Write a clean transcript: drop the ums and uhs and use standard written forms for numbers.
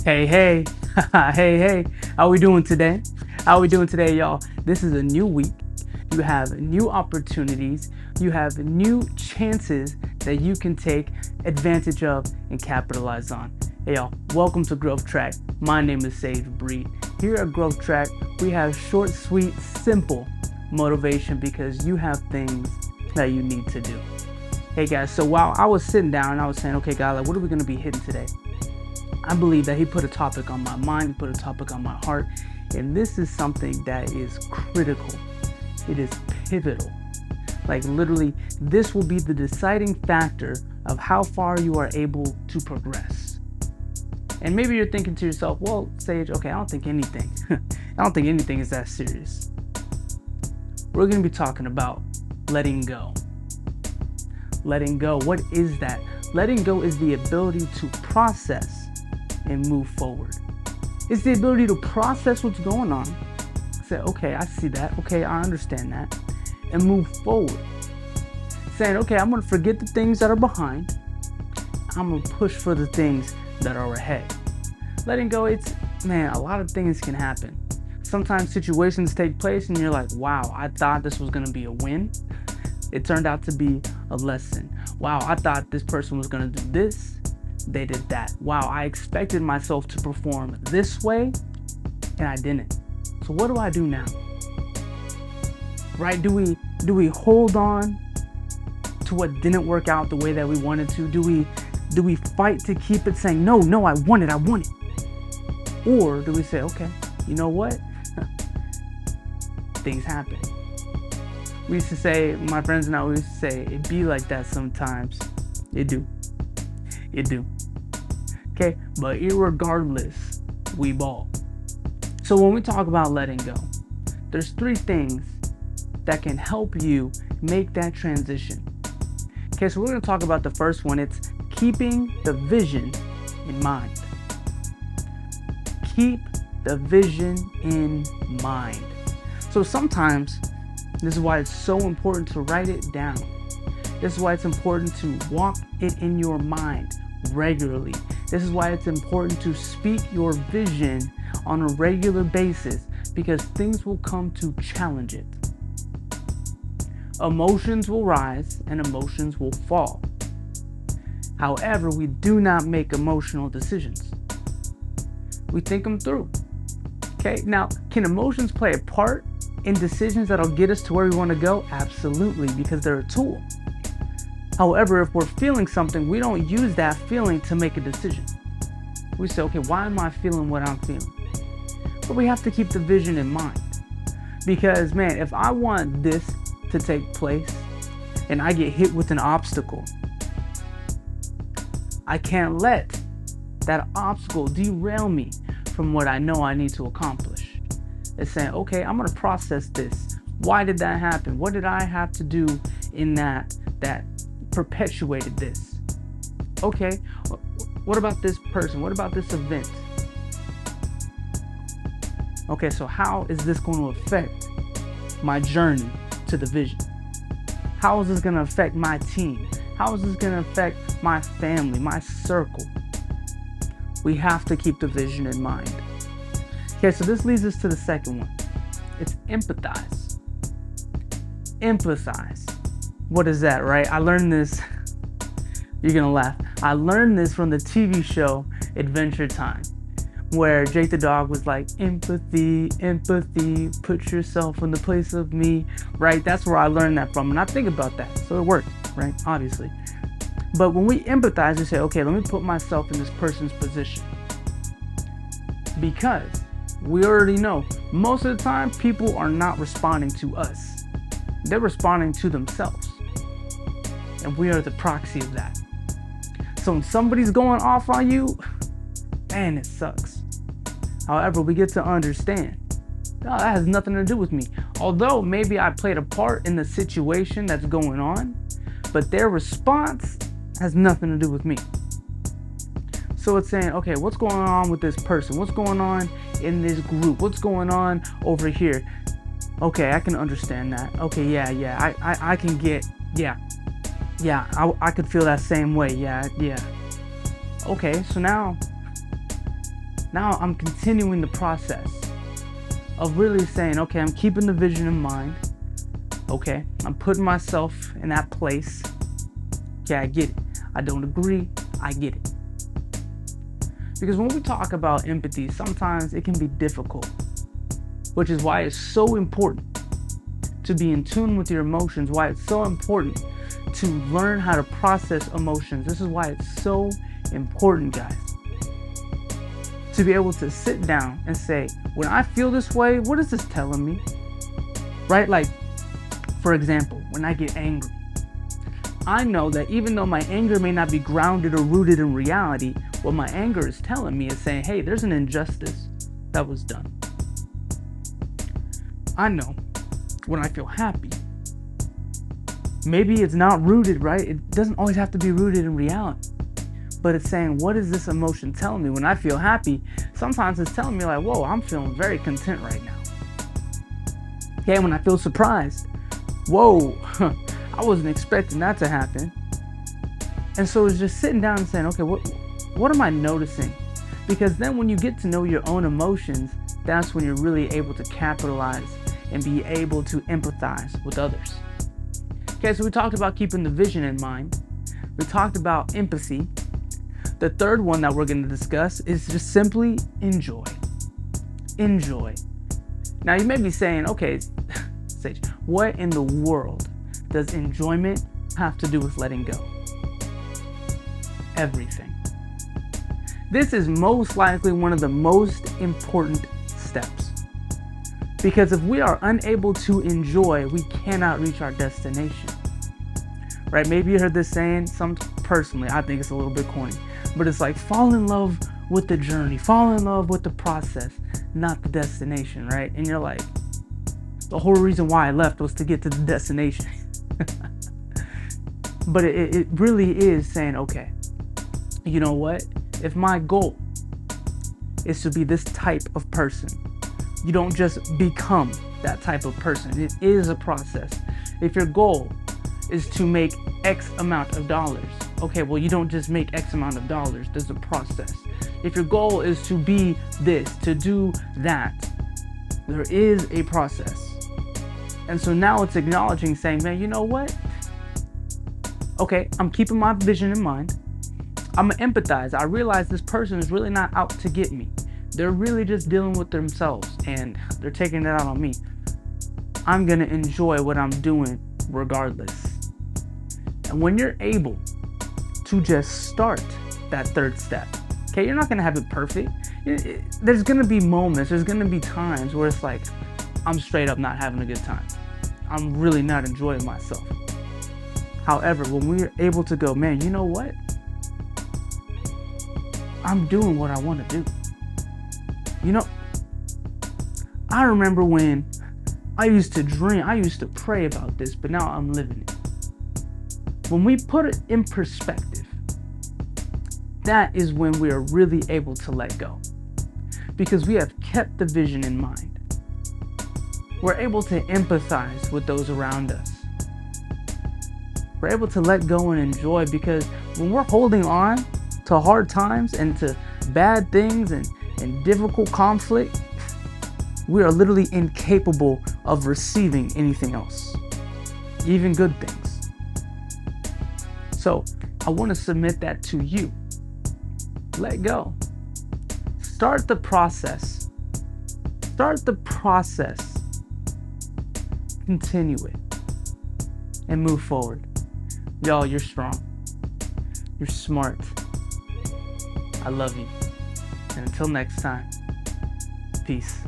Hey, hey, hey, hey, how we doing today? How we doing today, y'all? This is a new week. You have new opportunities. You have new chances that you can take advantage of and capitalize on. Hey, y'all, welcome to Growth Track. My name is Sage Breed. Here at Growth Track, we have short, sweet, simple motivation because you have things that you need to do. Hey, guys, so while I was sitting down, I was saying, okay, guys, like, what are we going to be hitting today? I believe that he put a topic on my mind, he put a topic on my heart, and this is something that is critical. It is pivotal. Like literally, this will be the deciding factor of how far you are able to progress. And maybe you're thinking to yourself, well, Sage, okay, I don't think anything is that serious. We're going to be talking about letting go. Letting go, what is that? Letting go is the ability to process and move forward. It's the ability to process what's going on. Say, okay, I see that. Okay, I understand that. And move forward. Saying, okay, I'm going to forget the things that are behind. I'm going to push for the things that are ahead. Letting go, a lot of things can happen. Sometimes situations take place and you're like, wow, I thought this was going to be a win. It turned out to be a lesson. Wow, I thought this person was going to do this. They did that. Wow, I expected myself to perform this way and I didn't. So what do I do now? Right? Do we hold on to what didn't work out the way that we wanted to? Do we fight to keep it saying, no, I want it. Or do we say, okay, you know what? Things happen. We used to say, my friends and I used to say, it be like that sometimes. It do. Okay, but irregardless, we ball. So when we talk about letting go, there's 3 things that can help you make that transition. Okay, so we're going to talk about the first one. It's keeping the vision in mind. Keep the vision in mind. So sometimes, this is why it's so important to write it down. This is why it's important to walk it in your mind regularly. This is why it's important to speak your vision on a regular basis, because things will come to challenge it. Emotions will rise and emotions will fall. However, we do not make emotional decisions. We think them through. Okay, now, can emotions play a part in decisions that'll get us to where we want to go? Absolutely, because they're a tool. However, if we're feeling something, we don't use that feeling to make a decision. We say, okay, why am I feeling what I'm feeling? But we have to keep the vision in mind. Because, man, if I want this to take place and I get hit with an obstacle, I can't let that obstacle derail me from what I know I need to accomplish. It's saying, okay, I'm going to process this. Why did that happen? What did I have to do in that perpetuated this? Okay, what about this person? What about this event? Okay, so how is this going to affect my journey to the vision? How is this going to affect my team? How is this going to affect my family, my circle? We have to keep the vision in mind. Okay, so this leads us to the second one. It's empathize. Empathize. What is that, right? I learned this, you're gonna laugh. I learned this from the TV show Adventure Time, where Jake the dog was like, empathy, put yourself in the place of me, right? That's where I learned that from, and I think about that, so it worked, right? Obviously. But when we empathize, we say, okay, let me put myself in this person's position. Because we already know, most of the time, people are not responding to us. They're responding to themselves. And we are the proxy of that. So when somebody's going off on you, man, it sucks. However, we get to understand, no, that has nothing to do with me. Although maybe I played a part in the situation that's going on, but their response has nothing to do with me. So it's saying, okay, what's going on with this person? What's going on in this group? What's going on over here? Okay, I can understand that. Okay, yeah, I can get, yeah, I could feel that same way. Yeah. Okay, so now Now I'm continuing the process of really saying, okay, I'm keeping the vision in mind. Okay, I'm putting myself in that place. Okay, I get it. I don't agree. I get it. Because when we talk about empathy, sometimes it can be difficult, which is why it's so important to be in tune with your emotions, why it's so important to learn how to process emotions. This is why it's so important, guys, to be able to sit down and say, when I feel this way, what is this telling me? Right? Like, for example, when I get angry, I know that even though my anger may not be grounded or rooted in reality, what my anger is telling me is saying, hey, there's an injustice that was done. I know when I feel happy, maybe it's not rooted, right? It doesn't always have to be rooted in reality. But it's saying, what is this emotion telling me? When I feel happy, sometimes it's telling me like, whoa, I'm feeling very content right now. Okay, when I feel surprised, whoa, I wasn't expecting that to happen. And so it's just sitting down and saying, okay, what am I noticing? Because then when you get to know your own emotions, that's when you're really able to capitalize and be able to empathize with others. Okay, so we talked about keeping the vision in mind. We talked about empathy. The third one that we're going to discuss is just simply enjoy. Enjoy. Now you may be saying, okay, Sage, what in the world does enjoyment have to do with letting go? Everything. This is most likely one of the most important steps. Because if we are unable to enjoy, we cannot reach our destination. Right? Maybe you heard this saying, personally, I think it's a little bit corny, but it's like fall in love with the journey, fall in love with the process, not the destination, right? And you're like, the whole reason why I left was to get to the destination. But it really is saying, okay, you know what? If my goal is to be this type of person, you don't just become that type of person. It is a process. If your goal is to make X amount of dollars, okay, well, you don't just make X amount of dollars. There's a process. If your goal is to be this, to do that, there is a process. And so now it's acknowledging, saying, man, you know what? Okay, I'm keeping my vision in mind. I'm gonna empathize. I realize this person is really not out to get me. They're really just dealing with themselves and they're taking it out on me. I'm gonna enjoy what I'm doing regardless. And when you're able to just start that third step, okay, you're not gonna have it perfect. There's gonna be moments, there's gonna be times where it's like, I'm straight up not having a good time. I'm really not enjoying myself. However, when we're able to go, man, you know what? I'm doing what I want to do. You know, I remember when I used to dream, I used to pray about this, but now I'm living it. When we put it in perspective, that is when we are really able to let go. Because we have kept the vision in mind. We're able to empathize with those around us. We're able to let go and enjoy, because when we're holding on to hard times and to bad things and difficult conflict, we are literally incapable of receiving anything else, even good things. So I want to submit that to you. Let go. Start the process. Start the process. Continue it and move forward. Y'all, you're strong. You're smart. I love you. And until next time, peace.